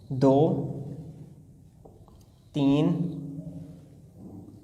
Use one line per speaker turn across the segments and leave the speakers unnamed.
2 3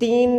3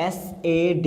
SAD,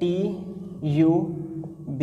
TUB,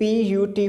PUT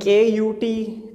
KUT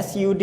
SUD,